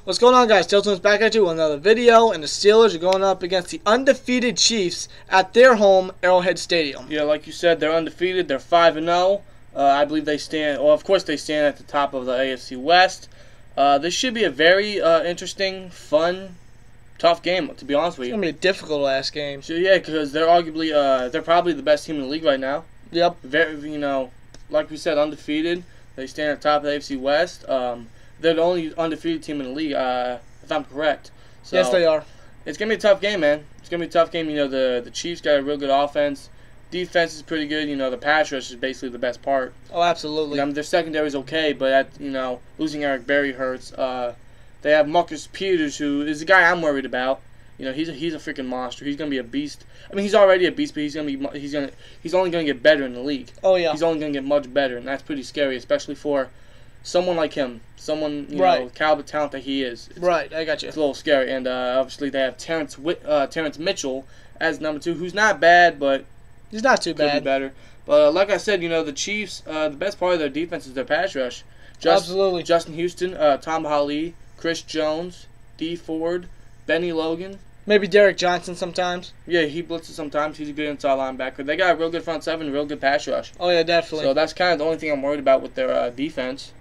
What's going on, guys? Tilton's back at you with another video, and the Steelers are going up against the undefeated Chiefs at their home, Arrowhead Stadium. Yeah, like you said, they're undefeated. They're 5-0. I believe they stand, well, of course they stand at the top of the AFC West. This should be a very interesting, fun, tough game, to be honest with you. It's going to be a difficult last game. So, yeah, because they're arguably, they're probably the best team in the league right now. Yep. Very, like we said, undefeated. They stand at the top of the AFC West. They're the only undefeated team in the league, if I'm correct. So yes, they are. It's going to be a tough game, man. It's going to be a tough game. The Chiefs got a real good offense. Defense is pretty good. The pass rush is basically the best part. Oh, absolutely. Their secondary is okay, but losing Eric Berry hurts. They have Marcus Peters, who is the guy I'm worried about. He's a freaking monster. He's gonna be a beast. I mean, he's already a beast, but he's only gonna get better in the league. Oh yeah. He's only gonna get much better, and that's pretty scary, especially for someone like him. Someone caliber talent that he is. Right, I got you. It's a little scary, and obviously they have Terrence Mitchell as number 2, who's not bad, but he's not too bad. Could be better. But like I said, the Chiefs, the best part of their defense is their pass rush. Absolutely. Justin Houston, Tom Hawley, Chris Jones, Dee Ford, Benny Logan. Maybe Derek Johnson sometimes. Yeah, he blitzes sometimes. He's a good inside linebacker. They got a real good front seven, real good pass rush. Oh, yeah, definitely. So that's kind of the only thing I'm worried about with their defense.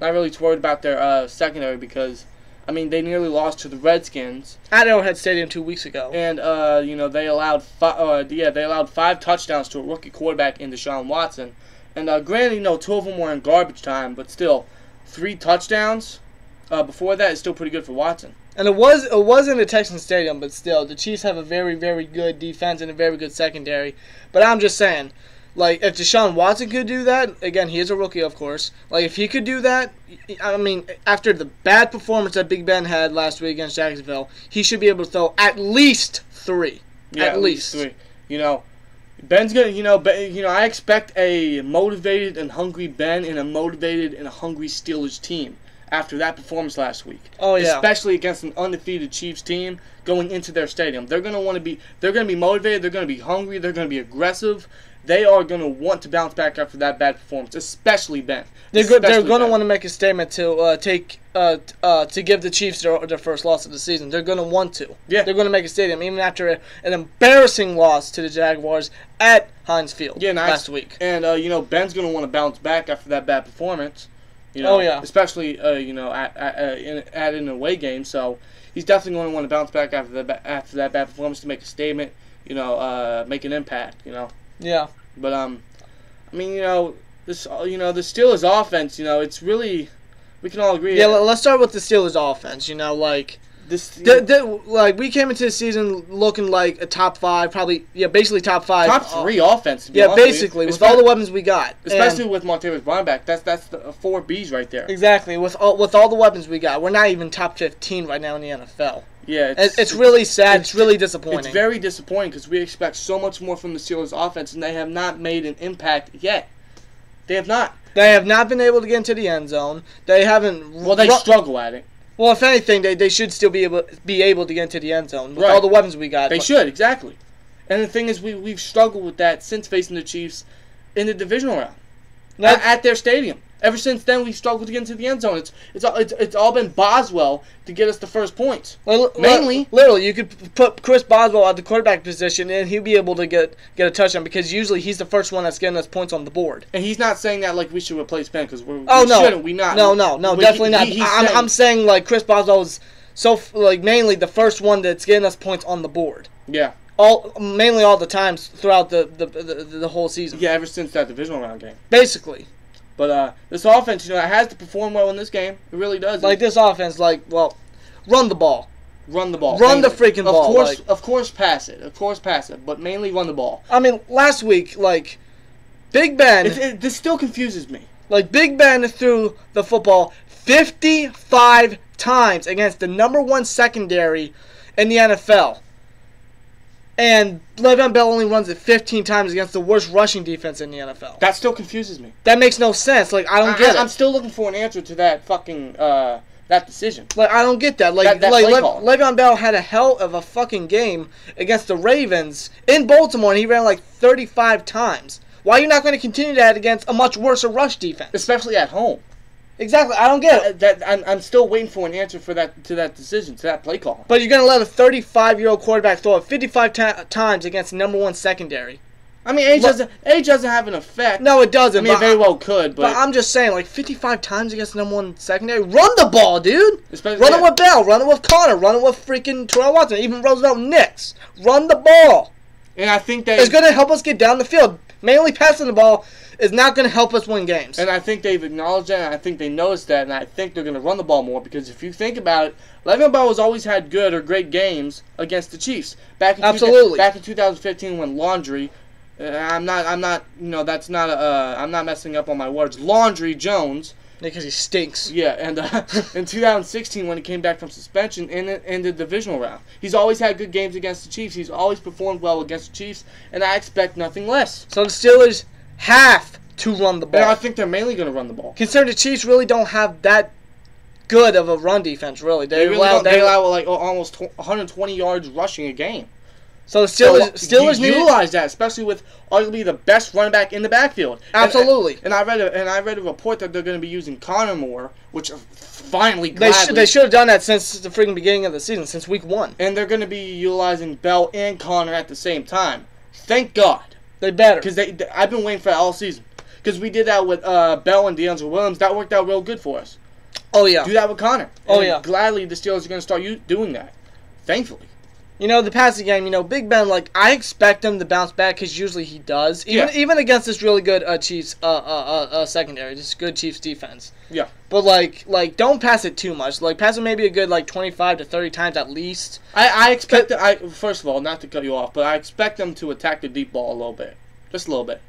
Not really too worried about their secondary because, they nearly lost to the Redskins at Arrowhead Stadium 2 weeks ago. And they allowed 5 touchdowns to a rookie quarterback in Deshaun Watson. And granted, 2 of them were in garbage time, but still, 3 touchdowns before that is still pretty good for Watson. And it was in the Texans Stadium, but still, the Chiefs have a very, very good defense and a very good secondary. But I'm just saying, if Deshaun Watson could do that, again, he is a rookie, of course. If he could do that, after the bad performance that Big Ben had last week against Jacksonville, he should be able to throw at least 3. Yeah, at least 3. Ben's gonna, I expect a motivated and hungry Ben and a motivated and a hungry Steelers team after that performance last week. Oh yeah. Especially against an undefeated Chiefs team going into their stadium. They're gonna be motivated, they're gonna be hungry, they're gonna be aggressive. They are going to want to bounce back after that bad performance, especially Ben. They're going to want to make a statement to to give the Chiefs their first loss of the season. They're going to want to. Yeah. They're going to make a statement, even after an embarrassing loss to the Jaguars at Heinz Field last week. And Ben's going to want to bounce back after that bad performance. Oh yeah. Especially at an away game. So he's definitely going to want to bounce back after that bad performance to make a statement. Make an impact. Yeah. But the Steelers offense, it's really, we can all agree. Yeah, let's start with the Steelers offense. We came into the season looking like a top 5, basically top 5, top 3 offense. To be honest basically with all the weapons we got, especially with Martavis Bryant back. That's the 4 Bs right there. Exactly, with all the weapons we got, we're not even top 15 right now in the NFL. Yeah, it's really sad. It's really disappointing. It's very disappointing because we expect so much more from the Steelers offense, and they have not made an impact yet. They have not. They have not been able to get into the end zone. They haven't. Well, they struggle at it. Well, if anything, they should still be able to get into the end zone with all the weapons we got. They should, exactly. And the thing is, we've struggled with that since facing the Chiefs in the divisional round at their stadium. Ever since then, we've struggled to get into the end zone. It's all been Boswell to get us the first points. Mainly. Literally, you could put Chris Boswell at the quarterback position, and he'll be able to get a touchdown because usually he's the first one that's getting us points on the board. And he's not saying that like we should replace Ben because we shouldn't. No, but definitely not. I'm saying Chris Boswell is mainly the first one that's getting us points on the board. Yeah. Mainly all the times throughout the whole season. Yeah, ever since that divisional round game. Basically. But this offense, it has to perform well in this game. It really does. This offense, run the ball. Run the ball. Run the freaking ball. Of course, pass it. Of course, pass it. But mainly run the ball. Last week, Big Ben. This still confuses me. Big Ben threw the football 55 times against the number 1 secondary in the NFL. And Le'Veon Bell only runs it 15 times against the worst rushing defense in the NFL. That still confuses me. That makes no sense. I don't get it. I'm still looking for an answer to that fucking that decision. I don't get that. Le'Veon Bell had a hell of a fucking game against the Ravens in Baltimore, and he ran 35 times. Why are you not going to continue that against a much worse rush defense? Especially at home. Exactly. I don't get it. I'm still waiting for an answer for that decision, to that play call. But you're going to let a 35-year-old quarterback throw it 55 times against the number one secondary. I mean, age doesn't have an effect. No, it doesn't. I mean, it very well could, but I'm just saying, like 55 times against the number one secondary. Run the ball, dude. Run it with Bell. Run it with Connor. Run it with freaking Terrell Watson. Even Roosevelt Nix. Run the ball. And I think it's going to help us get down the field. Mainly passing the ball is not going to help us win games. And I think they've acknowledged that, and I think they noticed that, and I think they're going to run the ball more, because if you think about it, Le'Veon Bell has always had good or great games against the Chiefs. Absolutely. Back in 2015 when Laundry, I'm not messing up on my words, Laundry Jones. Because he stinks. Yeah, and in 2016 when he came back from suspension in the divisional round. He's always had good games against the Chiefs. He's always performed well against the Chiefs, and I expect nothing less. So the Steelers have to run the ball. And I think they're mainly going to run the ball. Considering the Chiefs really don't have that good of a run defense, really. They allow like almost 120 yards rushing a game. So the Steelers need to utilize that, especially with arguably the best running back in the backfield. Absolutely. And I read a report that they're going to be using Connor more, which finally they should have done that since the freaking beginning of the season, since week 1. And they're going to be utilizing Bell and Connor at the same time. Thank God. They better. Because I've been waiting for that all season. Because we did that with Bell and DeAndre Williams. That worked out real good for us. Oh yeah. Do that with Connor. Oh yeah. Gladly the Steelers are going to start doing that. Thankfully. You know, the passing game, Big Ben, like, I expect him to bounce back because usually he does. Even against this really good Chiefs secondary, this good Chiefs defense. Yeah. But, like, don't pass it too much. Like, pass it maybe a good, 25 to 30 times at least. I expect first of all, not to cut you off, but I expect them to attack the deep ball a little bit. Just a little bit.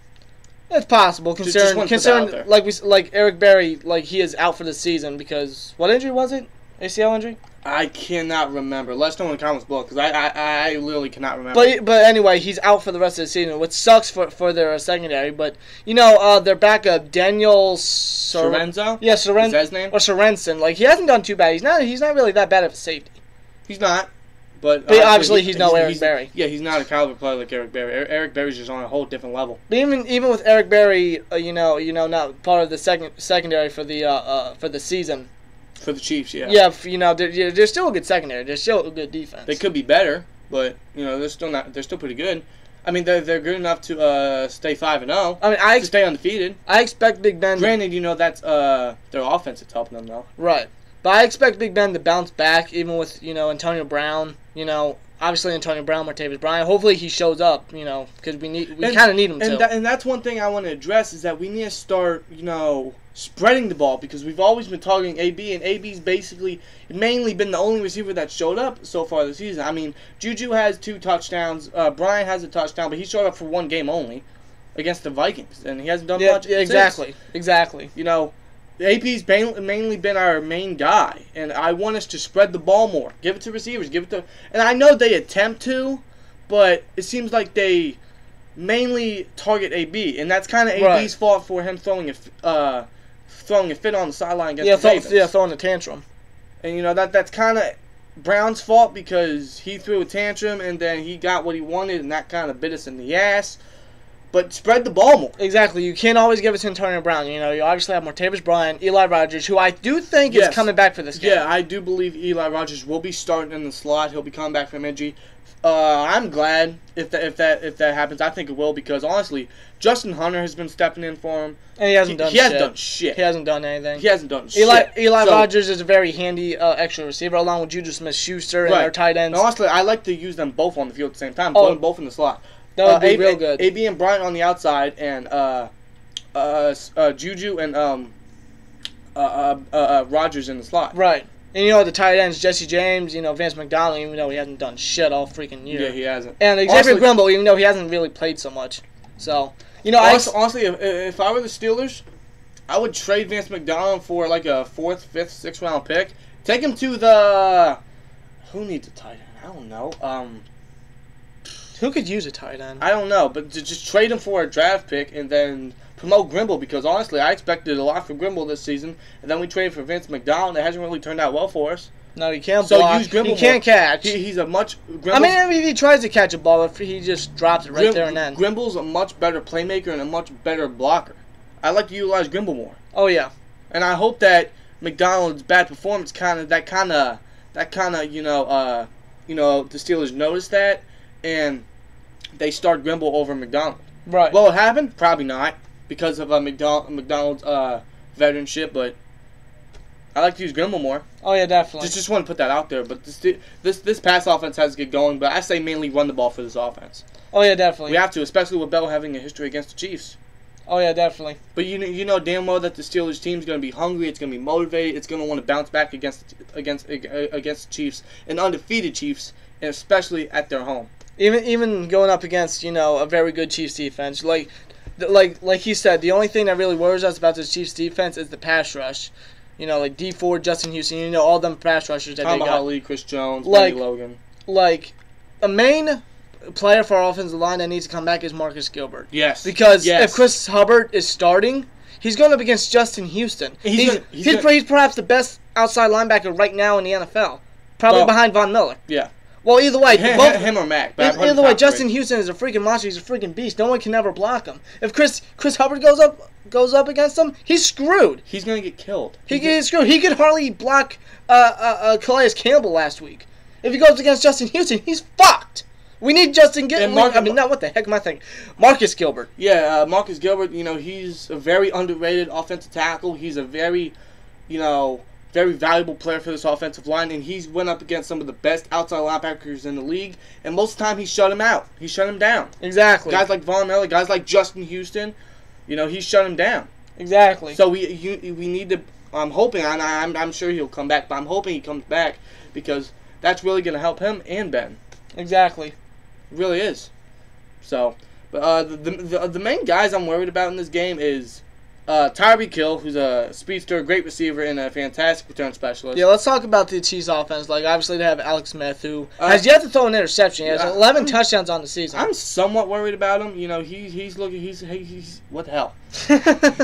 It's possible, considering like Eric Berry, like, he is out for the season because, what injury was it? ACL injury? I cannot remember. Let us know in the comments below, because I literally cannot remember. But anyway, he's out for the rest of the season, which sucks for their secondary. But, their backup, Daniel Sorensen? Yeah, Sorensen. Is that his name? Or Sorensen. Like, he hasn't done too bad. He's not really that bad of a safety. He's not. But obviously he's no Eric Berry. Yeah, he's not a caliber player like Eric Berry. Eric Berry's just on a whole different level. But even with Eric Berry, not part of the secondary for the season. For the Chiefs, yeah. Yeah, they're still a good secondary. They're still a good defense. They could be better, but they're still not. They're still pretty good. I mean, they're good enough to stay 5-0. I mean, to stay undefeated. I expect Big Ben. Granted, that's their offense that's helping them though. Right, but I expect Big Ben to bounce back, even with Antonio Brown. Obviously Antonio Brown, Martavis Bryant. Hopefully he shows up. Because we kind of need him to. And that's one thing I want to address is that we need to start spreading the ball, because we've always been targeting AB, and AB's basically mainly been the only receiver that showed up so far this season. I mean, Juju has 2 touchdowns, Brian has a touchdown, but he showed up for 1 game only against the Vikings, and he hasn't done much. Yeah, exactly. AP's mainly been our main guy, and I want us to spread the ball more. Give it to receivers, and I know they attempt to, but it seems like they mainly target AB, and that's kind of AB's fault for him throwing a fit on the sideline against the Ravens. Throwing a tantrum. And that's kind of Brown's fault, because he threw a tantrum and then he got what he wanted, and that kind of bit us in the ass. But spread the ball more. Exactly. You can't always give it to Antonio Brown. You obviously have Martavis Bryant, Eli Rogers, who I do think is coming back for this game. Yeah, I do believe Eli Rogers will be starting in the slot. He'll be coming back from injury. I'm glad if that happens. I think it will, because honestly, Justin Hunter has been stepping in for him. And he hasn't done shit. He hasn't done anything. He hasn't done shit. Eli Rogers is a very handy extra receiver, along with Juju Smith-Schuster and their tight ends. And honestly, I like to use them both on the field at the same time. Put them both in the slot. That would be real good. AB and Bryant on the outside, and Juju and Rogers in the slot. Right. And the tight ends, Jesse James, Vance McDonald, even though he hasn't done shit all freaking year. Yeah, he hasn't. And Xavier Grimble, even though he hasn't really played so much. So, honestly, if I were the Steelers, I would trade Vance McDonald for like a 4th, 5th, 6th round pick. Take him to the... Who needs a tight end? I don't know. Who could use a tight end? I don't know, but to just trade him for a draft pick and then promote Grimble, because honestly, I expected a lot from Grimble this season, and then we traded for Vince McDonald. It hasn't really turned out well for us. No, he can't block. Use Grimble. He can't catch. He's a much... I mean, if he tries to catch a ball, if he just drops it right there and then. Grimble's a much better playmaker and a much better blocker. I like to utilize Grimble more. Oh, yeah. And I hope that McDonald's bad performance the Steelers notice that and they start Grimble over McDonald. Right. Will it happen? Probably not because of McDonald's veteranship, but I like to use Grimble more. Oh yeah, definitely. Just want to put that out there. But this pass offense has to get going. But I say mainly run the ball for this offense. Oh yeah, definitely. We have to, especially with Bell having a history against the Chiefs. Oh yeah, definitely. But you know damn well that the Steelers team is going to be hungry. It's going to be motivated. It's going to want to bounce back against the Chiefs, and undefeated Chiefs, and especially at their home. Even going up against a very good Chiefs defense, like he said, the only thing that really worries us about this Chiefs defense is the pass rush. Like D Ford, Justin Houston, all them pass rushers that they got. Ali, Chris Jones, Benny Logan. Like a main player for our offensive line that needs to come back is Marcus Gilbert. Yes. Because if Chris Hubbard is starting, he's going up against Justin Houston. He's perhaps the best outside linebacker right now in the NFL. Probably behind Von Miller. Yeah. Well, either way, him or Mac. Either way, Justin Houston is a freaking monster. He's a freaking beast. No one can ever block him. If Chris Hubbard goes up against him, he's screwed. He's going to get killed. He gets screwed. He could hardly block Calais Campbell last week. If he goes against Justin Houston, he's fucked. We need Justin Gilbert. What the heck am I thinking? Marcus Gilbert. Yeah, Marcus Gilbert, he's a very underrated offensive tackle. He's a very, very valuable player for this offensive line, and he's went up against some of the best outside linebackers in the league, and most of the time he shut him out. He shut him down. Exactly. Guys like Von Miller, guys like Justin Houston, he shut him down. Exactly. So we need to. I'm hoping, and I'm sure he'll come back, but I'm hoping he comes back because that's really going to help him and Ben. Exactly. It really is. So, but the main guys I'm worried about in this game is Tyreek Hill, who's a speedster, great receiver, and a fantastic return specialist. Yeah, let's talk about the Chiefs offense. Obviously, they have Alex Smith, who has yet to throw an interception. He has 11 touchdowns on the season. I'm somewhat worried about him. He's what the hell?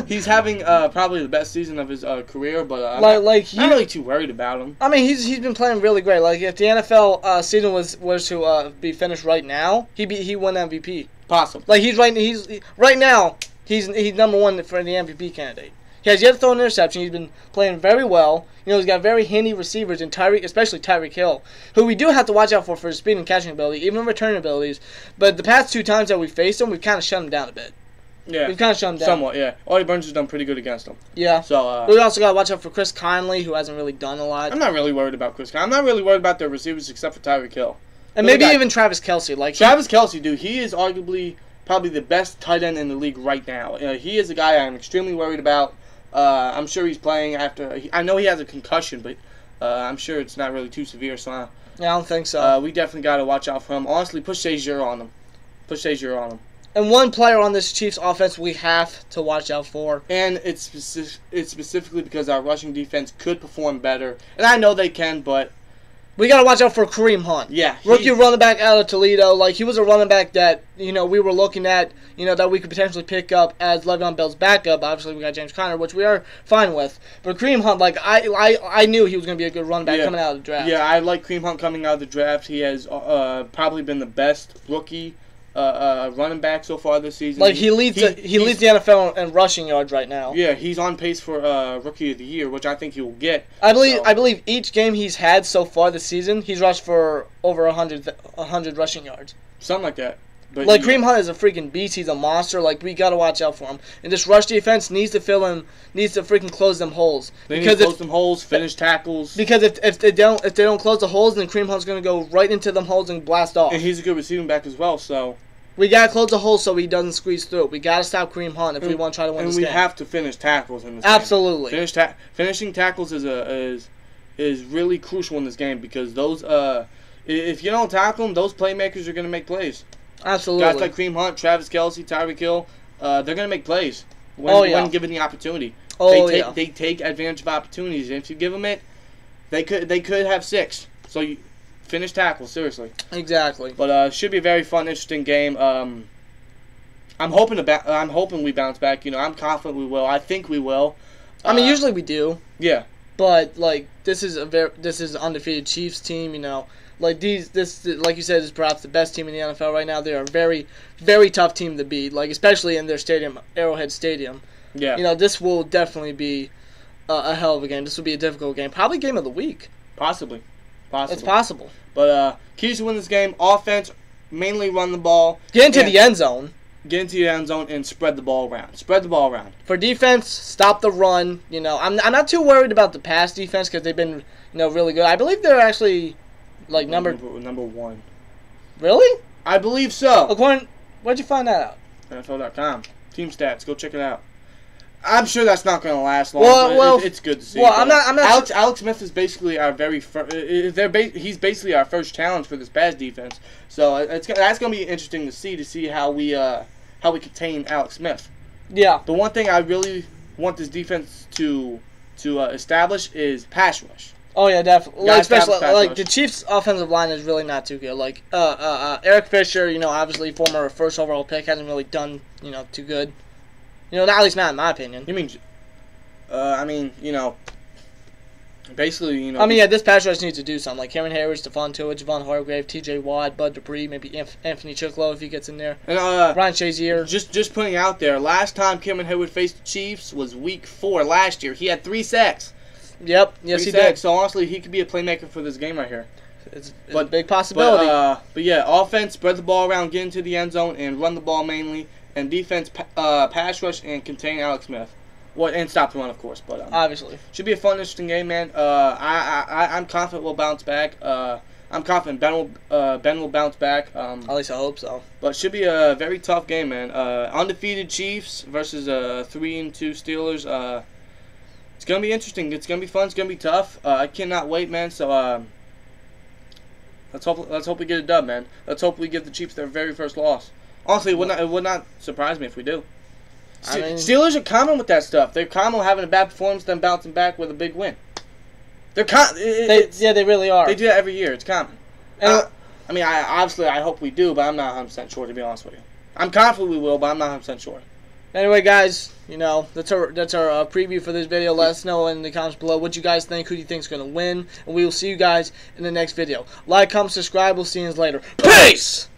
He's having probably the best season of his career, but I'm not really too worried about him. I mean, he's been playing really great. If the NFL season was to be finished right now, he won MVP. Possible. He's right now. He's number one for the MVP candidate. He has yet to throw an interception. He's been playing very well. He's got very handy receivers in especially Tyreek Hill, who we do have to watch out for his speed and catching ability, even return abilities. But the past 2 times that we faced him, we've kind of shut him down a bit. Yeah. We've kind of shut him down. Somewhat, yeah. Artie Burns has done pretty good against him. Yeah. So we also got to watch out for Chris Conley, who hasn't really done a lot. I'm not really worried about Chris Conley. I'm not really worried about their receivers except for Tyreek Hill. And maybe even Travis Kelce. Travis Kelce, dude, he is arguably probably the best tight end in the league right now. He is a guy I'm extremely worried about. I'm sure he's playing after. I know he has a concussion, but I'm sure it's not really too severe. So I don't think so. We definitely got to watch out for him. Honestly, push Shazier on him. And one player on this Chiefs offense we have to watch out for. And it's specifically because our rushing defense could perform better. And I know they can, but we got to watch out for Kareem Hunt. Yeah. Rookie running back out of Toledo. He was a running back that, we were looking at, that we could potentially pick up as Le'Veon Bell's backup. Obviously, we got James Conner, which we are fine with. But Kareem Hunt, I knew he was going to be a good running back coming out of the draft. Yeah, I like Kareem Hunt coming out of the draft. He has probably been the best rookie running back so far this season. He leads the NFL in rushing yards right now. Yeah, he's on pace for Rookie of the Year, which I think he will get. I believe each game he's had so far this season, he's rushed for over 100 rushing yards. Something like that. But Kareem Hunt is a freaking beast. He's a monster. We gotta watch out for him. And this rush defense needs to freaking close them holes. They need to close them holes, finish tackles. Because if they don't close the holes, then Kareem Hunt's gonna go right into them holes and blast off. And he's a good receiving back as well, so we gotta close the hole so he doesn't squeeze through. We gotta stop Kareem Hunt if we want to try to win this game. And we have to finish tackles in this Absolutely. game. Finishing tackles is really crucial in this game because those if you don't tackle them, those playmakers are gonna make plays. Absolutely. Guys like Kareem Hunt, Travis Kelce, Tyreek Hill, they're gonna make plays when given the opportunity. They take advantage of opportunities, and if you give them it, they could have 6. So you finish tackles, seriously. Exactly. But should be a very fun, interesting game. I'm hoping we bounce back. I'm confident we will. I think we will. I mean, usually we do. Yeah. But this is an undefeated Chiefs team. Like you said, is perhaps the best team in the NFL right now. They're a very, very tough team to beat. Especially in their stadium, Arrowhead Stadium. Yeah. This will definitely be a hell of a game. This would be a difficult game. Probably game of the week. Possibly. It's possible. But keys to win this game: offense, mainly run the ball, get into the end zone. Get into the end zone and spread the ball around. Spread the ball around. For defense, stop the run. You know, I'm not too worried about the pass defense because they've been, you know, really good. I believe they're actually like number 1. Really? I believe so. Where'd you find that out? NFL.com. Team stats. Go check it out. I'm sure that's not going to last long. Well, it's good to see. Well, I'm not. Alex Smith is basically our very first. He's basically our first challenge for this pass defense. So that's going to be interesting to see how we contain Alex Smith. Yeah. The one thing I really want this defense to establish is pass rush. Oh yeah, definitely. Like, especially like the Chiefs' offensive line is really not too good. Like Eric Fisher, you know, obviously former first overall pick, hasn't really done, you know, too good. You know, at least not in my opinion. You mean? I mean, you know, basically, you know. I mean, yeah, this pass rush needs to do something. Like Cameron Harris, Stephon Tuitt, Javon Hargrave, T.J. Watt, Bud Dupree, maybe Anthony Chicklow if he gets in there. And Ryan Shazier. Just putting out there. Last time Cameron Harris faced the Chiefs was Week 4 last year. He had 3 sacks. Yep. Yes, he did. So honestly, he could be a playmaker for this game right here. It's a big possibility. But yeah, offense, spread the ball around, get into the end zone, and run the ball mainly. And defense, pass rush, and contain Alex Smith. And stop the run, of course. But obviously, should be a fun, interesting game, man. I'm confident we'll bounce back. I'm confident Ben will bounce back. At least I hope so. But should be a very tough game, man. Undefeated Chiefs versus 3-2 Steelers. It's gonna be interesting. It's gonna be fun. It's gonna be tough. I cannot wait, man. So let's hope we get a dub, man. Let's hope we give the Chiefs their very first loss. Honestly, it would not surprise me if we do. Steelers are common with that stuff. They're common with having a bad performance, then bouncing back with a big win. They really are. They do that every year. It's common. I mean, I hope we do, but I'm not 100% sure, to be honest with you. I'm confident we will, but I'm not 100% sure. Anyway, guys, you know, that's our preview for this video. Let us know in the comments below what you guys think, who you think is going to win, and we will see you guys in the next video. Like, comment, subscribe. We'll see you later. Peace!